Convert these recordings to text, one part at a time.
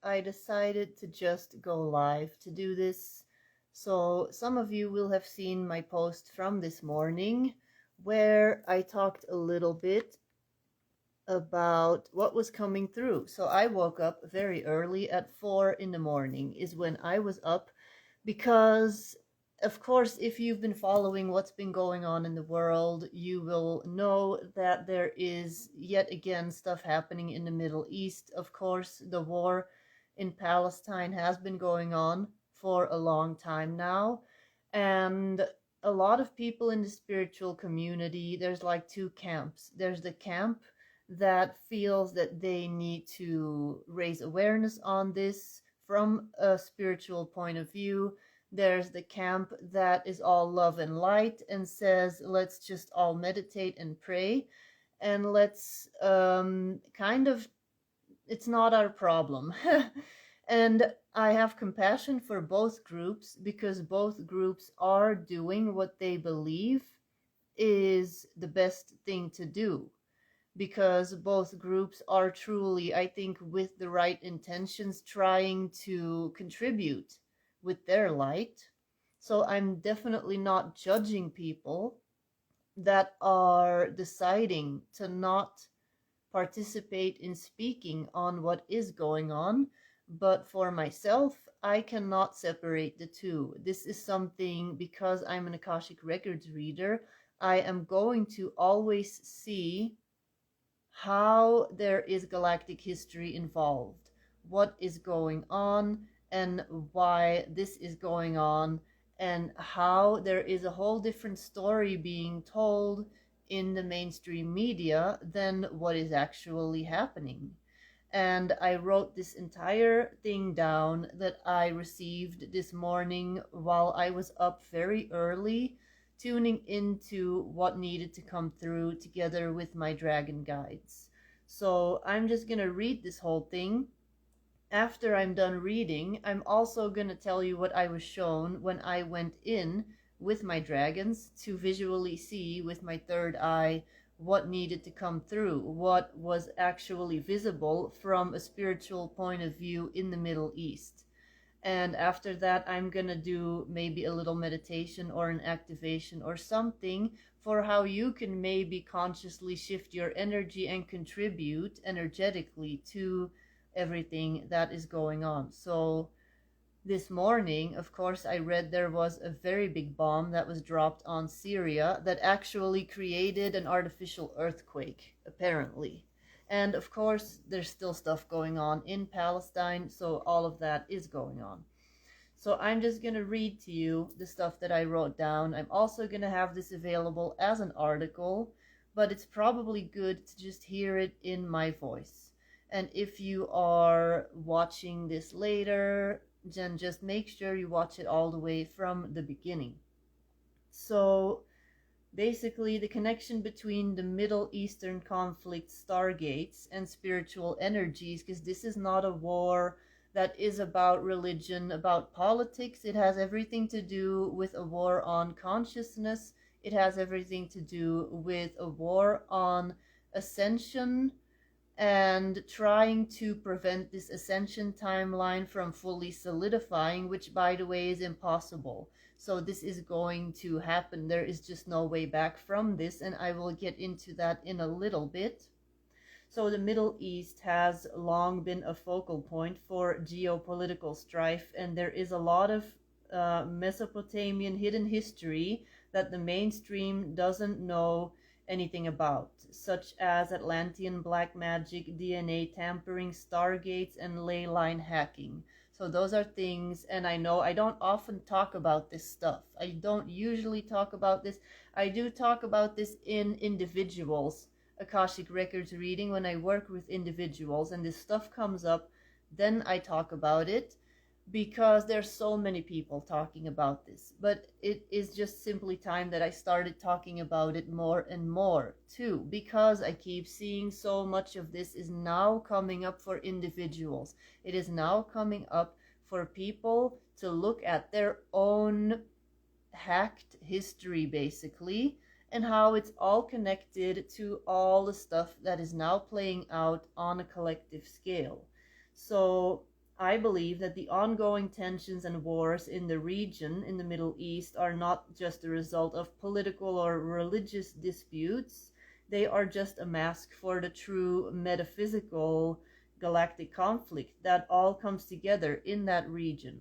I decided to just go live to do this. So some of you will have seen my post from this morning where I talked a little bit about what was coming through. So I woke up very early at 4 in the morning is when I was up because of course if you've been following what's been going on in the world, you will know that there is yet again stuff happening in the Middle East. Of course, the war in Palestine has been going on for a long time now, and a lot of people in the spiritual community, there's like two camps. There's the camp that feels that they need to raise awareness on this from a spiritual point of view. There's the camp that is all love and light and says, let's just all meditate and pray and let's kind of, it's not our problem. And I have compassion for both groups because both groups are doing what they believe is the best thing to do, because both groups are truly, I think, with the right intentions, trying to contribute with their light. So I'm definitely not judging people that are deciding to not participate in speaking on what is going on. But for myself, I cannot separate the two. This is something, because I'm an Akashic Records reader, I am going to always see how there is galactic history involved, what is going on, and why this is going on, and how there is a whole different story being told in the mainstream media than what is actually happening. And I wrote this entire thing down that I received this morning while I was up very early, tuning into what needed to come through together with my dragon guides. So I'm just going to read this whole thing. After I'm done reading, I'm also going to tell you what I was shown when I went in with my dragons to visually see with my third eye what needed to come through, what was actually visible from a spiritual point of view in the Middle East. And after that, I'm gonna do maybe a little meditation or an activation or something for how you can maybe consciously shift your energy and contribute energetically to everything that is going on. So this morning, of course, I read there was a very big bomb that was dropped on Syria that actually created an artificial earthquake, apparently. And of course, there's still stuff going on in Palestine, so all of that is going on. So I'm just going to read to you the stuff that I wrote down. I'm also going to have this available as an article, but it's probably good to just hear it in my voice. And if you are watching this later, then just make sure you watch it all the way from the beginning. So basically, the connection between the Middle Eastern conflict, stargates, and spiritual energies, because this is not a war that is about religion, about politics. It has everything to do with a war on consciousness. It has everything to do with a war on ascension and trying to prevent this ascension timeline from fully solidifying, which, by the way, is impossible. So this is going to happen. There is just no way back from this, and I will get into that in a little bit. So the Middle East has long been a focal point for geopolitical strife, and there is a lot of Mesopotamian hidden history that the mainstream doesn't know anything about, such as Atlantean black magic, DNA tampering, stargates, and ley line hacking. So those are things, and I know I don't often talk about this stuff. I don't usually talk about this. I do talk about this in individuals, Akashic Records reading, when I work with individuals and this stuff comes up, then I talk about it, because there's so many people talking about this. But it is just simply time that I started talking about it more and more too, because I keep seeing so much of this is now coming up for individuals. It is now coming up for people to look at their own hacked history, basically, and how it's all connected to all the stuff that is now playing out on a collective scale. So I believe that the ongoing tensions and wars in the region in the Middle East are not just a result of political or religious disputes. They are just a mask for the true metaphysical galactic conflict that all comes together in that region.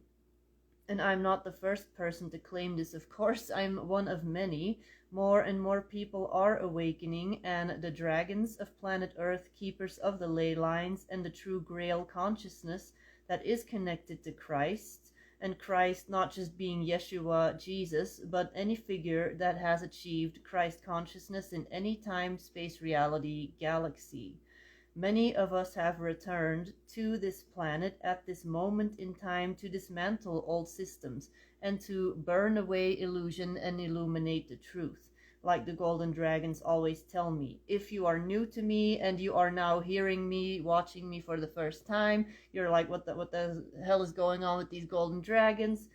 And I'm not the first person to claim this, of course. I'm one of many. More and more people are awakening, and the dragons of planet Earth, keepers of the ley lines, and the true Grail consciousness that is connected to Christ, and Christ not just being Yeshua, Jesus, but any figure that has achieved Christ consciousness in any time, space, reality, galaxy. Many of us have returned to this planet at this moment in time to dismantle old systems and to burn away illusion and illuminate the truth. Like the golden dragons always tell me, if you are new to me and you are now hearing me, watching me for the first time, you're like, what the hell is going on with these golden dragons?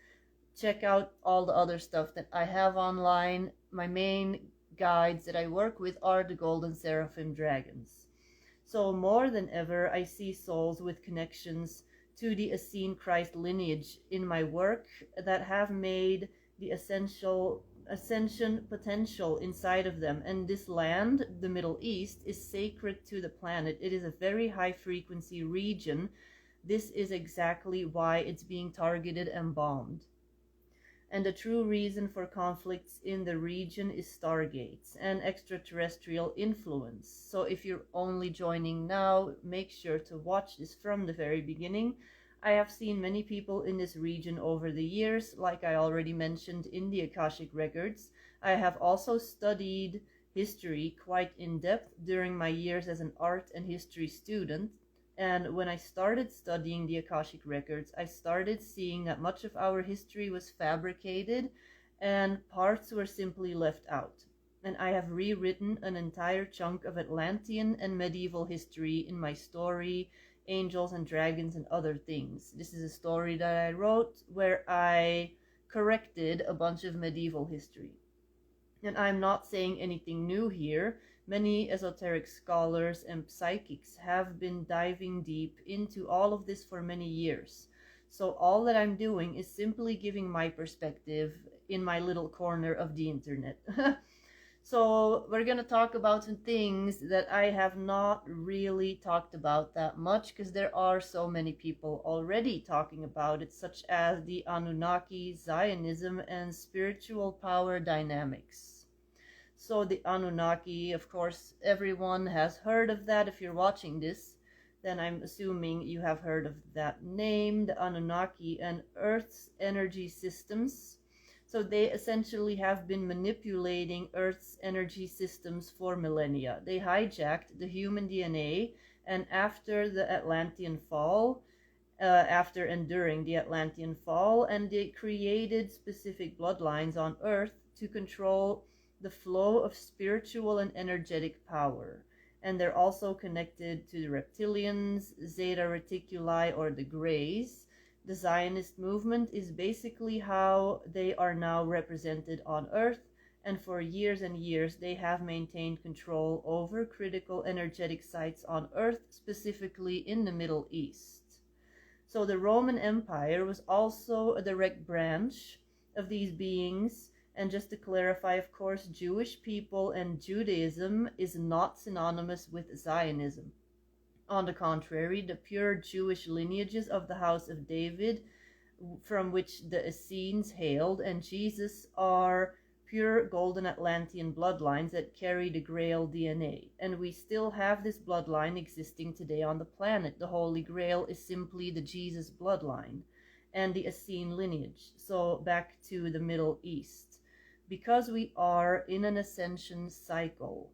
Check out all the other stuff that I have online. My main guides that I work with are the golden seraphim dragons. So more than ever, I see souls with connections to the Essene Christ lineage in my work that have made the ascension potential inside of them. And this land, the Middle East, is sacred to the planet. It is a very high frequency region. This is exactly why it's being targeted and bombed. And the true reason for conflicts in the region is stargates and extraterrestrial influence. So if you're only joining now, make sure to watch this from the very beginning. I have seen many people in this region over the years, like I already mentioned in the Akashic Records. I have also studied history quite in depth during my years as an art and history student. And when I started studying the Akashic Records, I started seeing that much of our history was fabricated and parts were simply left out. And I have rewritten an entire chunk of Atlantean and medieval history in my story, Angels and Dragons and Other Things. This is a story that I wrote where I corrected a bunch of medieval history. And I'm not saying anything new here. Many esoteric scholars and psychics have been diving deep into all of this for many years. So all that I'm doing is simply giving my perspective in my little corner of the internet. So we're going to talk about some things that I have not really talked about that much because there are so many people already talking about it, such as the Anunnaki, Zionism, and spiritual power dynamics. So the Anunnaki, of course, everyone has heard of that. If you're watching this, then I'm assuming you have heard of that name, the Anunnaki and Earth's energy systems. So they essentially have been manipulating Earth's energy systems for millennia. They hijacked the human DNA, and after the Atlantean fall, after and during the Atlantean fall, and they created specific bloodlines on Earth to control the flow of spiritual and energetic power. And they're also connected to the reptilians, Zeta Reticuli, or the Greys. The Zionist movement is basically how they are now represented on Earth, and for years and years they have maintained control over critical energetic sites on Earth, specifically in the Middle East. So the Roman Empire was also a direct branch of these beings. And just to clarify, of course, Jewish people and Judaism is not synonymous with Zionism. On the contrary, the pure Jewish lineages of the house of David, from which the Essenes hailed, and Jesus are pure golden Atlantean bloodlines that carry the Grail DNA. And we still have this bloodline existing today on the planet. The Holy Grail is simply the Jesus bloodline and the Essene lineage. So back to the Middle East. Because we are in an ascension cycle,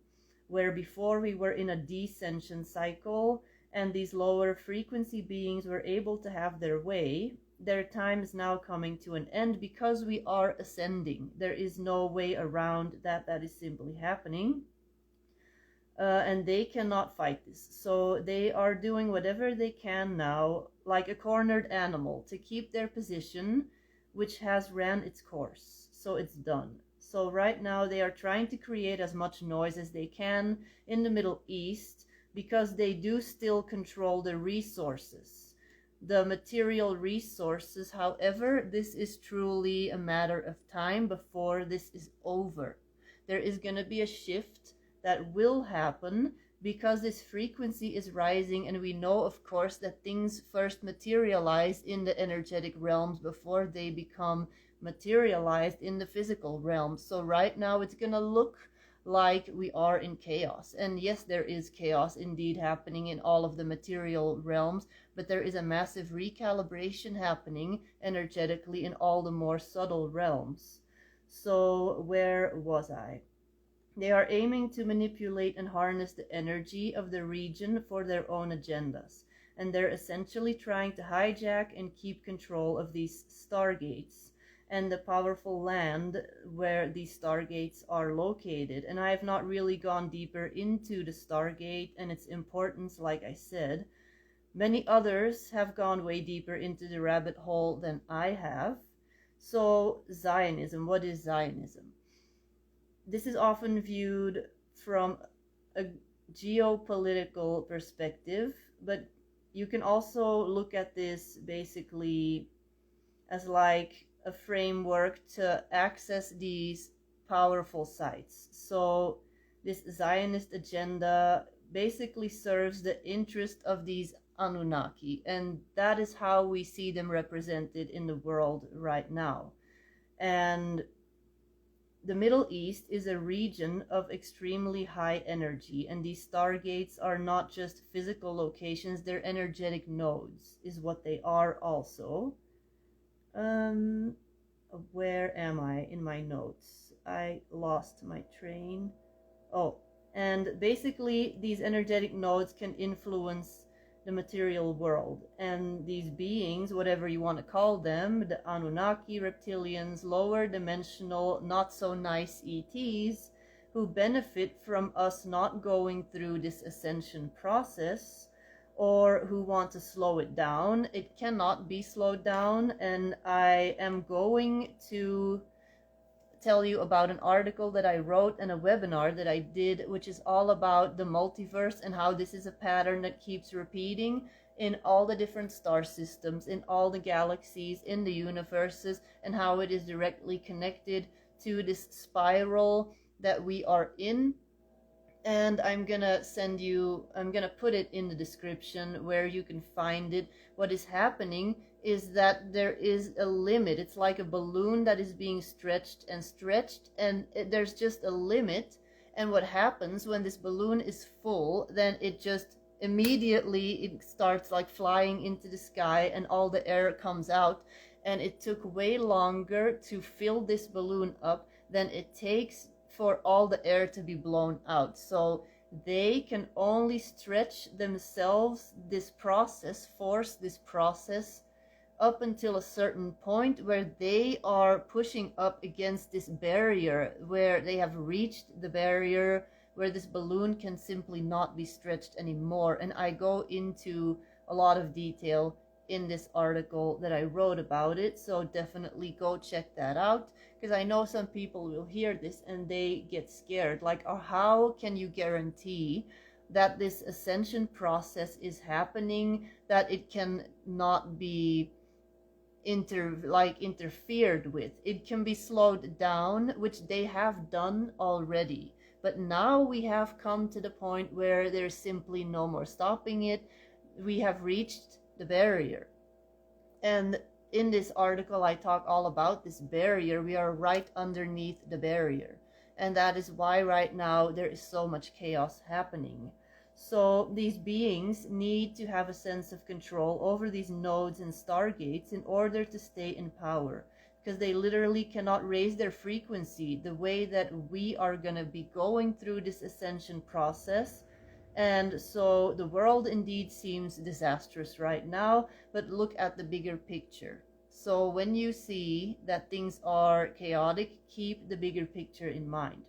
where before we were in a descension cycle, and these lower frequency beings were able to have their way, their time is now coming to an end because we are ascending. There is no way around that. That is simply happening. And they cannot fight this. So they are doing whatever they can now, like a cornered animal, to keep their position, which has ran its course. So it's done. So right now they are trying to create as much noise as they can in the Middle East because they do still control the resources. the material resources. However, this is truly a matter of time before this is over. There is going to be a shift that will happen because this frequency is rising, and we know, of course, that things first materialize in the energetic realms before they become materialized in the physical realms. So right now it's going to look like we are in chaos. And yes, there is chaos indeed happening in all of the material realms, but there is a massive recalibration happening energetically in all the more subtle realms. So where was I? They are aiming to manipulate and harness the energy of the region for their own agendas. And they're essentially trying to hijack and keep control of these stargates and the powerful land where these stargates are located. And I have not really gone deeper into the stargate and its importance, like I said. Many others have gone way deeper into the rabbit hole than I have. So Zionism, what is Zionism? This is often viewed from a geopolitical perspective, but you can also look at this basically as like a framework to access these powerful sites. So this Zionist agenda basically serves the interest of these Anunnaki, and that is how we see them represented in the world right now. And the Middle East is a region of extremely high energy, and these stargates are not just physical locations, they're energetic nodes, is what they are also. Where am I in my notes? I lost my train. Oh, and basically these energetic nodes can influence the material world, and these beings, whatever you want to call them, the Anunnaki, reptilians, lower dimensional, not so nice ETs, who benefit from us not going through this ascension process, or who want to slow it down. It cannot be slowed down, and I am going to tell you about an article that I wrote and a webinar that I did, which is all about the multiverse and how this is a pattern that keeps repeating in all the different star systems, in all the galaxies, in the universes, and how it is directly connected to this spiral that we are in. And I'm gonna put it in the description where you can find it. What is happening is that there is a limit. It's like a balloon that is being stretched, and there's just a limit. And what happens when this balloon is full, then it just immediately it starts like flying into the sky, and all the air comes out. And it took way longer to fill this balloon up than it takes for all the air to be blown out. So they can only stretch themselves force this process up until a certain point where they are pushing up against this barrier, where they have reached the barrier where this balloon can simply not be stretched anymore. And I go into a lot of detail in this article that I wrote about it, so definitely go check that out, because I know some people will hear this and they get scared, like, oh, how can you guarantee that this ascension process is happening, that it can not be interfered with? It can be slowed down, which they have done already, but now we have come to the point where there's simply no more stopping it. We have reached the barrier. And in this article I talk all about this barrier. We are right underneath the barrier, and that is why right now there is so much chaos happening. So these beings need to have a sense of control over these nodes and stargates in order to stay in power, because they literally cannot raise their frequency the way that we are going to be going through this ascension process. And so the world indeed seems disastrous right now, but look at the bigger picture. So when you see that things are chaotic, keep the bigger picture in mind.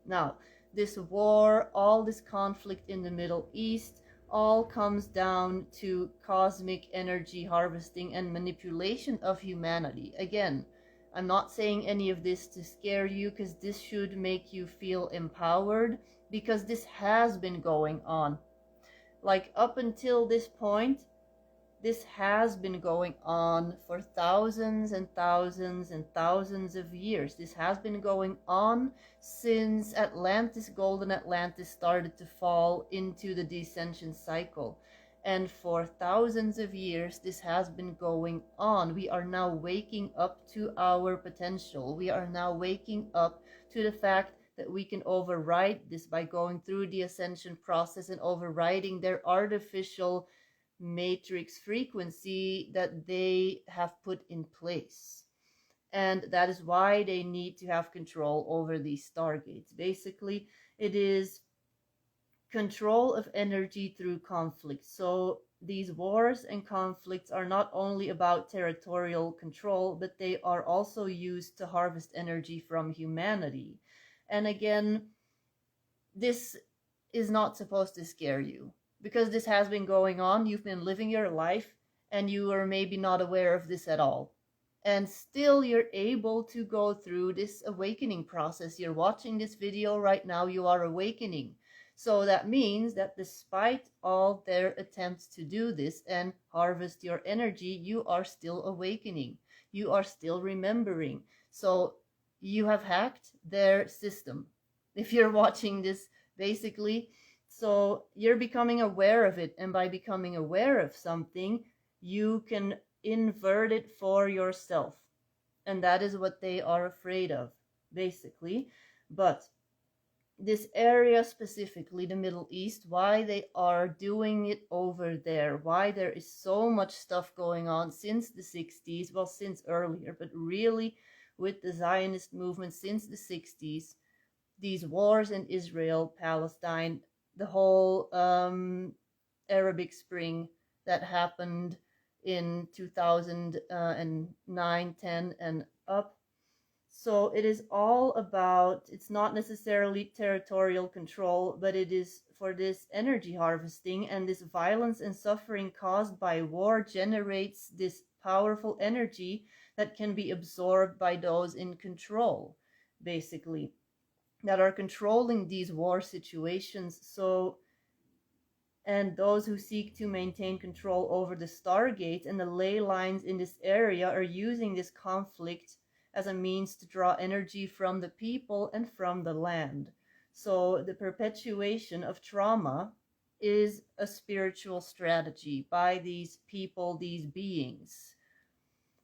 Now, this war, all this conflict in the Middle East, all comes down to cosmic energy harvesting and manipulation of humanity. Again, I'm not saying any of this to scare you, because this should make you feel empowered, because this has been going on. Like, up until this point, This has been going on for thousands and thousands and thousands of years. This has been going on since Atlantis, golden Atlantis, started to fall into the descension cycle. And for thousands of years, this has been going on. We are now waking up to our potential. We are now waking up to the fact that we can override this by going through the ascension process and overriding their artificial matrix frequency that they have put in place. And that is why they need to have control over these stargates. Basically, it is control of energy through conflict. So these wars and conflicts are not only about territorial control, but they are also used to harvest energy from humanity. And again, this is not supposed to scare you, because this has been going on. You've been living your life and you are maybe not aware of this at all. And still you're able to go through this awakening process. You're watching this video right now, you are awakening. So that means that despite all their attempts to do this and harvest your energy, you are still awakening. You are still remembering. So you have hacked their system. If you're watching this, basically, so you're becoming aware of it, and by becoming aware of something, you can invert it for yourself. And that is what they are afraid of, basically. But this area specifically, the Middle East, why they are doing it over there, why there is so much stuff going on since the 60s, well, since earlier, but really with the Zionist movement since the 60s, these wars in Israel, Palestine, the whole Arabic Spring that happened in 2009, 10 and up. So it is all about, it's not necessarily territorial control, but it is for this energy harvesting, and this violence and suffering caused by war generates this powerful energy that can be absorbed by those in control, basically, that are controlling these war situations. So, and those who seek to maintain control over the stargates and the ley lines in this area are using this conflict as a means to draw energy from the people and from the land. So the perpetuation of trauma is a spiritual strategy by these people, these beings.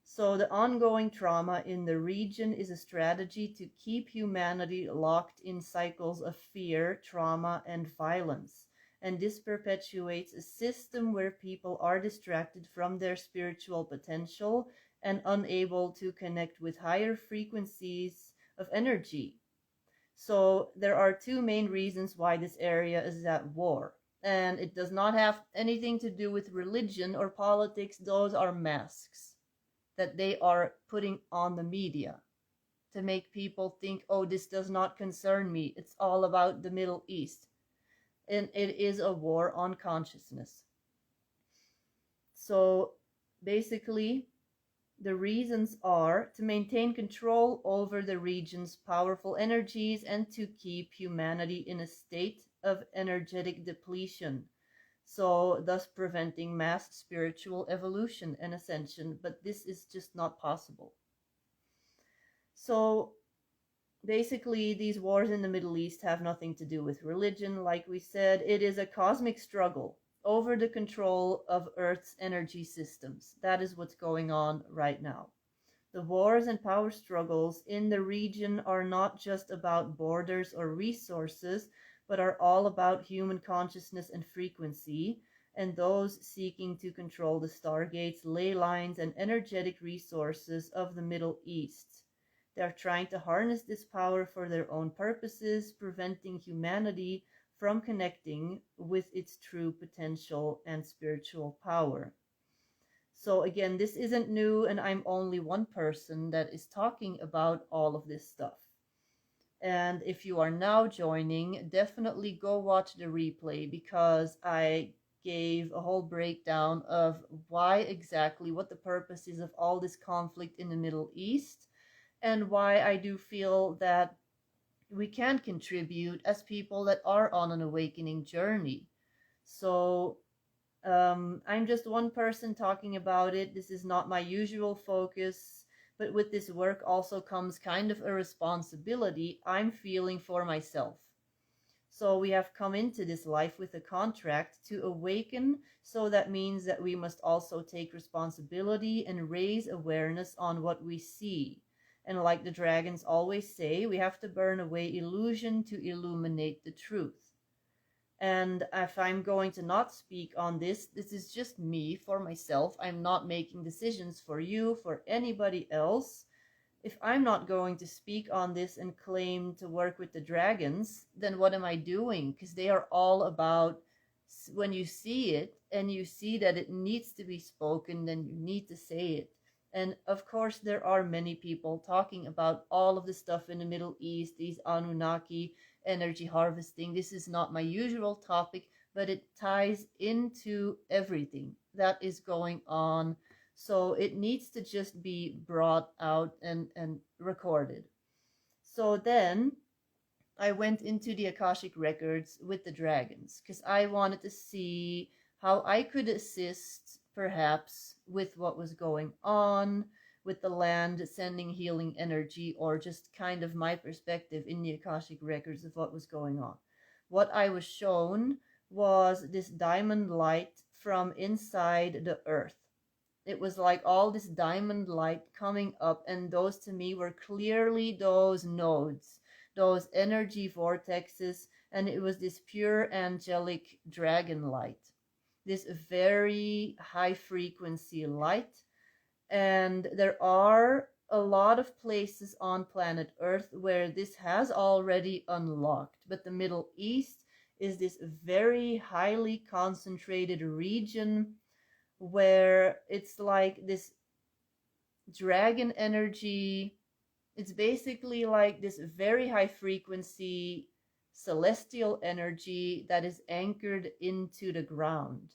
So the ongoing trauma in the region is a strategy to keep humanity locked in cycles of fear, trauma, and violence. And this perpetuates a system where people are distracted from their spiritual potential and unable to connect with higher frequencies of energy. So there are two main reasons why this area is at war. And it does not have anything to do with religion or politics. Those are masks that they are putting on the media to make people think, oh, this does not concern me. It's all about the Middle East. And it is a war on consciousness. So basically, the reasons are to maintain control over the region's powerful energies and to keep humanity in a state of energetic depletion. So thus preventing mass spiritual evolution and ascension, but this is just not possible. So basically, these wars in the Middle East have nothing to do with religion. Like we said, it is a cosmic struggle over the control of Earth's energy systems. That is what's going on right now. The wars and power struggles in the region are not just about borders or resources, but are all about human consciousness and frequency, and those seeking to control the stargates, ley lines, and energetic resources of the Middle East. They are trying to harness this power for their own purposes, preventing humanity from connecting with its true potential and spiritual power. So again, this isn't new, and I'm only one person that is talking about all of this stuff. And if you are now joining, definitely go watch the replay, because I gave a whole breakdown of why exactly, what the purpose is of all this conflict in the Middle East, and why I do feel that we can contribute as people that are on an awakening journey. So I'm just one person talking about it. This is not my usual focus, but with this work also comes kind of a responsibility I'm feeling for myself. So we have come into this life with a contract to awaken. So that means that we must also take responsibility and raise awareness on what we see. And like the dragons always say, we have to burn away illusion to illuminate the truth. And if I'm going to not speak on this, this is just me for myself. I'm not making decisions for you, for anybody else. If I'm not going to speak on this and claim to work with the dragons, then what am I doing? Because they are all about when you see it and you see that it needs to be spoken, then you need to say it. And of course, there are many people talking about all of the stuff in the Middle East, these Anunnaki energy harvesting. This is not my usual topic, but it ties into everything that is going on. So it needs to just be brought out and recorded. So then I went into the Akashic records with the dragons because I wanted to see how I could assist perhaps with what was going on with the land sending healing energy, or just kind of my perspective in the Akashic records of what was going on. What I was shown was this diamond light from inside the earth. It was like all this diamond light coming up, and those to me were clearly those nodes, those energy vortexes, and it was this pure angelic dragon light, this very high frequency light. And there are a lot of places on planet Earth where this has already unlocked, but the Middle East is this very highly concentrated region where it's like this dragon energy. It's basically like this very high frequency celestial energy that is anchored into the ground.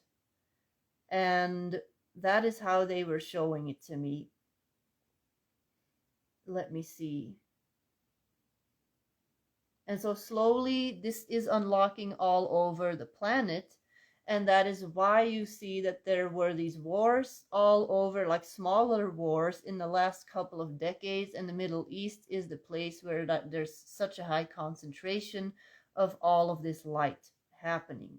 And that is how they were showing it to me. Let me see. And so slowly this is unlocking all over the planet. And that is why you see that there were these wars all over, like smaller wars in the last couple of decades. And the Middle East is the place where there's such a high concentration of all of this light happening.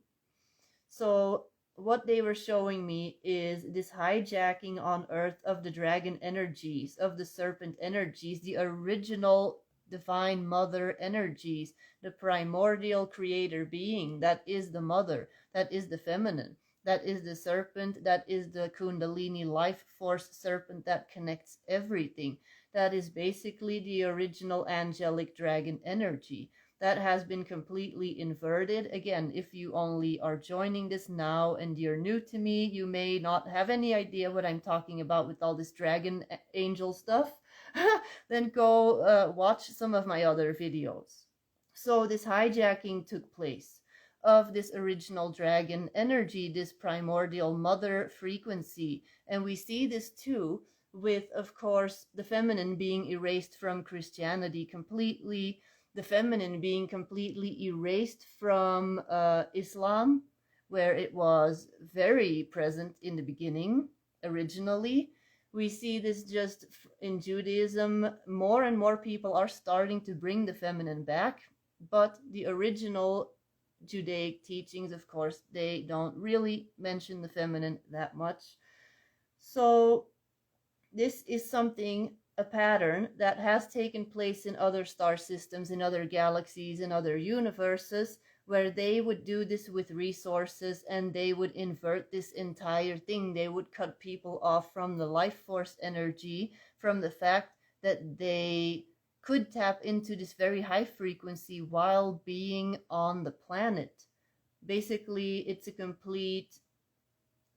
So what they were showing me is this hijacking on Earth of the dragon energies, of the serpent energies, the original divine mother energies, the primordial creator being that is the mother, that is the feminine, that is the serpent, that is the kundalini life force serpent that connects everything. That is basically the original angelic dragon energy that has been completely inverted. Again, if you only are joining this now and you're new to me, you may not have any idea what I'm talking about with all this dragon angel stuff. Then go watch some of my other videos. So this hijacking took place of this original dragon energy, this primordial mother frequency. And we see this too with, of course, the feminine being erased from Christianity completely, the feminine being completely erased from Islam, where it was very present in the beginning originally. We see this just in Judaism. More and more people are starting to bring the feminine back, but the original Judaic teachings, of course, they don't really mention the feminine that much. So this is something, a pattern that has taken place in other star systems, in other galaxies, in other universes, where they would do this with resources and they would invert this entire thing. They would cut people off from the life force energy, from the fact that they could tap into this very high frequency while being on the planet. Basically, it's a complete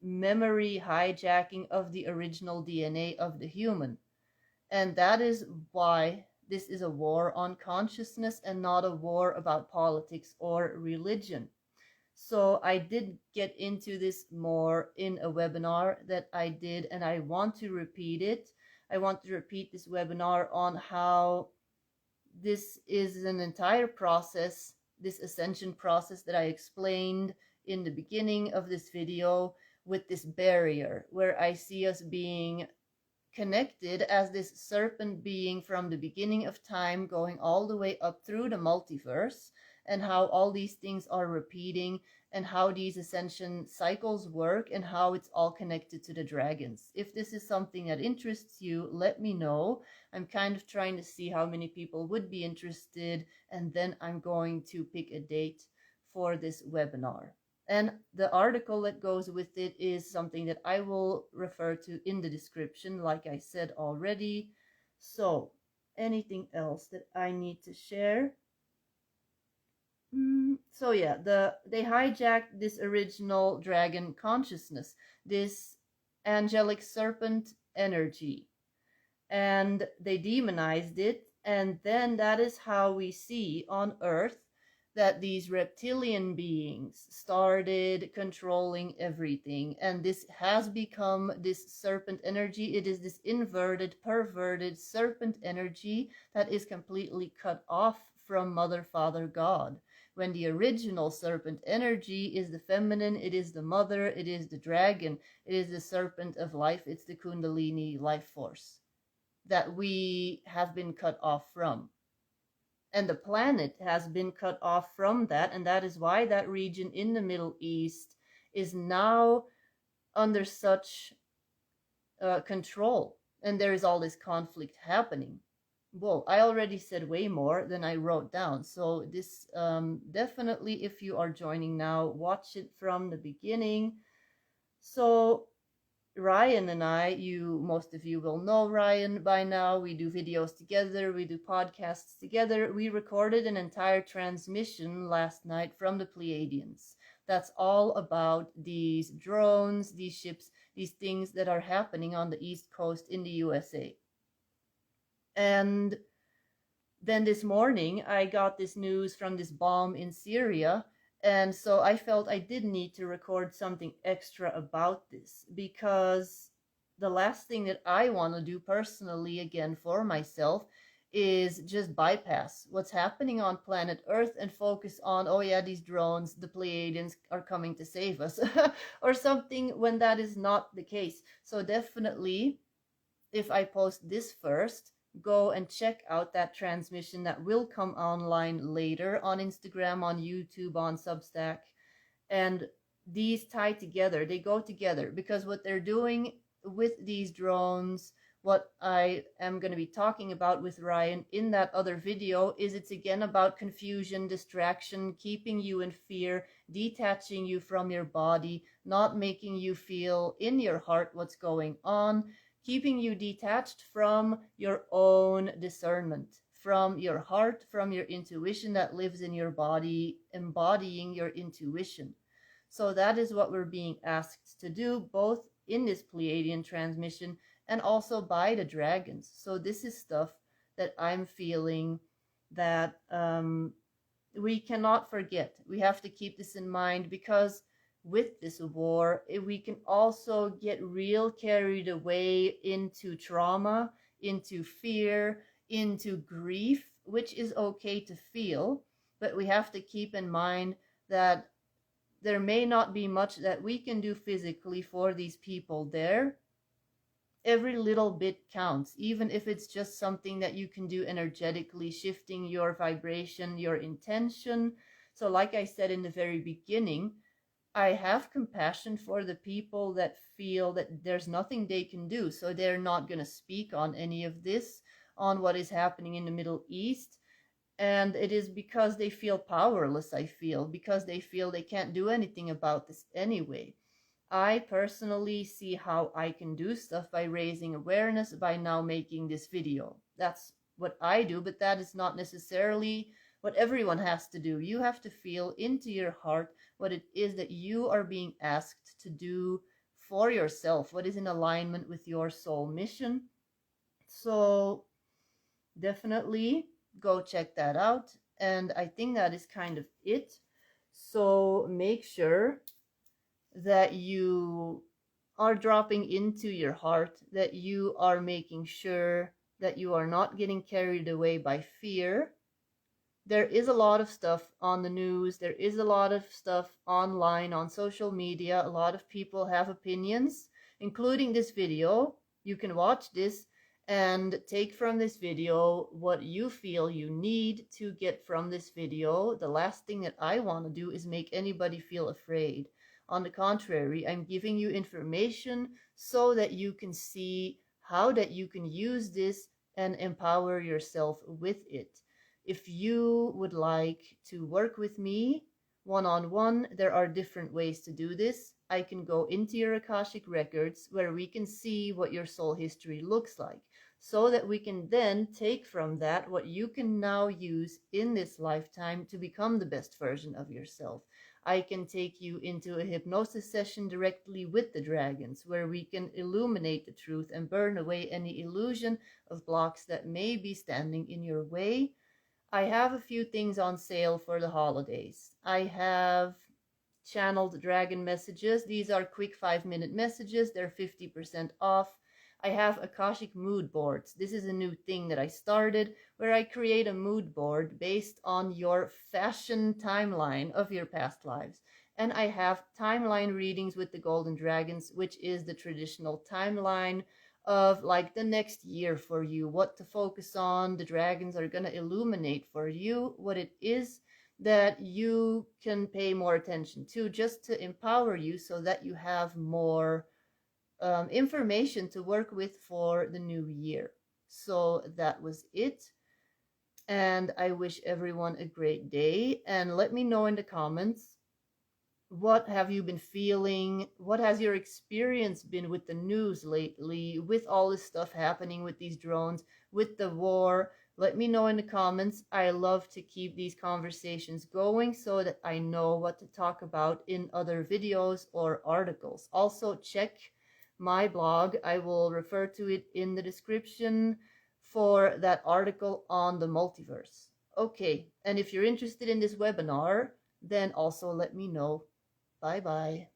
memory hijacking of the original DNA of the human. And that is why this is a war on consciousness and not a war about politics or religion. So I did get into this more in a webinar that I did, and I want to repeat it. I want to repeat this webinar on how this is an entire process, this ascension process that I explained in the beginning of this video with this barrier, where I see us being connected as this serpent being from the beginning of time going all the way up through the multiverse, and how all these things are repeating, and how these ascension cycles work, and how it's all connected to the dragons. If this is something that interests you, let me know. I'm kind of trying to see how many people would be interested, and then I'm going to pick a date for this webinar. And the article that goes with it is something that I will refer to in the description, like I said already. So, anything else that I need to share? So yeah, they hijacked this original dragon consciousness, this angelic serpent energy, and they demonized it. And then that is how we see on Earth that these reptilian beings started controlling everything. And this has become this serpent energy. It is this inverted, perverted serpent energy that is completely cut off from Mother, Father, God. When the original serpent energy is the feminine, it is the mother, it is the dragon, it is the serpent of life, it's the Kundalini life force that we have been cut off from. And the planet has been cut off from that, and that is why that region in the Middle East is now under such control, and there is all this conflict happening. Whoa, I already said way more than I wrote down. So this definitely, if you are joining now, watch it from the beginning. So Ryan and I, most of you will know Ryan by now. We do videos together, we do podcasts together. We recorded an entire transmission last night from the Pleiadians. That's all about these drones, these ships, these things that are happening on the East Coast in the USA. And then this morning, I got this news from this bomb in Syria. And so I felt I did need to record something extra about this, because the last thing that I want to do personally, again, for myself, is just bypass what's happening on planet Earth and focus on, oh yeah, these drones, the Pleiadians are coming to save us, or something, when that is not the case. So definitely, if I post this first, go and check out that transmission that will come online later on Instagram, on YouTube, on Substack. And these tie together, they go together, because what they're doing with these drones, what I am going to be talking about with Ryan in that other video, is it's again about confusion, distraction, keeping you in fear, detaching you from your body, not making you feel in your heart what's going on, keeping you detached from your own discernment, from your heart, from your intuition that lives in your body, embodying your intuition. So that is what we're being asked to do, both in this Pleiadian transmission and also by the dragons. So this is stuff that I'm feeling that we cannot forget. We have to keep this in mind, because with this war, we can also get real carried away into trauma, into fear, into grief, which is okay to feel, but we have to keep in mind that there may not be much that we can do physically for these people there. Every little bit counts, even if it's just something that you can do energetically, shifting your vibration, your intention. So like I said in the very beginning, I have compassion for the people that feel that there's nothing they can do, so they're not going to speak on any of this, on what is happening in the Middle East. And it is because they feel powerless, I feel, because they feel they can't do anything about this anyway. I personally see how I can do stuff by raising awareness, by now making this video. That's what I do, but that is not necessarily what everyone has to do. You have to feel into your heart what it is that you are being asked to do for yourself, what is in alignment with your soul mission. So definitely go check that out. And I think that is kind of it. So make sure that you are dropping into your heart, that you are making sure that you are not getting carried away by fear, There is a lot of stuff on the news, there is a lot of stuff online on social media. A lot of people have opinions, including this video. You can watch this and take from this video what you feel you need to get from this video. The last thing that I want to do is make anybody feel afraid. On the contrary, I'm giving you information so that you can see how that you can use this and empower yourself with it. If you would like to work with me one-on-one, there are different ways to do this. I can go into your Akashic records where we can see what your soul history looks like, so that we can then take from that what you can now use in this lifetime to become the best version of yourself. I can take you into a hypnosis session directly with the dragons, where we can illuminate the truth and burn away any illusion of blocks that may be standing in your way. I have a few things on sale for the holidays. I have channeled dragon messages. These are quick 5-minute messages. They're 50% off. I have Akashic mood boards. This is a new thing that I started, where I create a mood board based on your fashion timeline of your past lives. And I have timeline readings with the golden dragons, which is the traditional timeline of like the next year for you, what to focus on. The dragons are going to illuminate for you what it is that you can pay more attention to, just to empower you so that you have more information to work with for the new year. So that was it. And I wish everyone a great day. And let me know in the comments, what have you been feeling? What has your experience been with the news lately, with all this stuff happening with these drones, with the war? Let me know in the comments. I love to keep these conversations going so that I know what to talk about in other videos or articles. Also, check my blog. I will refer to it in the description for that article on the multiverse. Okay, and if you're interested in this webinar, then also let me know. Bye-bye.